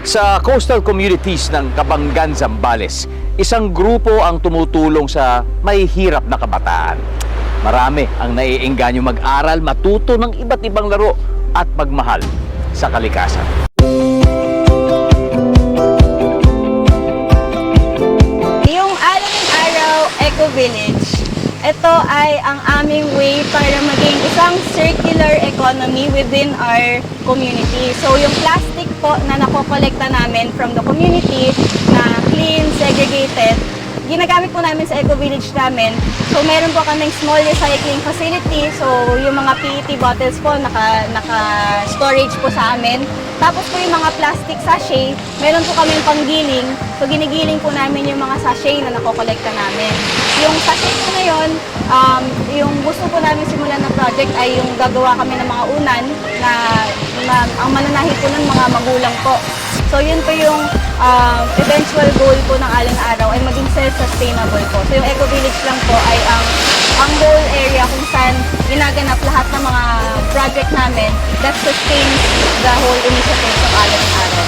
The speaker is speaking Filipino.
Sa coastal communities ng Kabanggan, Zambales, isang grupo ang tumutulong sa mahihirap na kabataan. Marami ang naiengganyo mag-aral, matuto ng iba't ibang laro at magmahal sa kalikasan. Yung Aling Araw Eco Village, ito ay ang aming way para maging isang circular economy within our community. So yung plastic po na nakokolekta namin from the community na clean, segregated, ginagamit po namin sa Eco Village namin. So meron po kaming small recycling facility. So yung mga PET bottles po naka-storage po sa amin. Tapos po yung mga plastic sachet, meron po kaming panggiling. So ginigiling po namin yung mga sachet na nakokolekta namin. Yung sachet po na yun, yung gusto po namin simulan ng project ay yung gagawa kami ng mga unan na ang mananahi po ng mga magulang po. So yun po yung eventual goal po ng Aling Araw ay maging self-sustainable po. So yung Eco Village lang po ay ang whole area kung saan ginaganap lahat ng mga project namin that sustains the whole initiative of Aling Araw.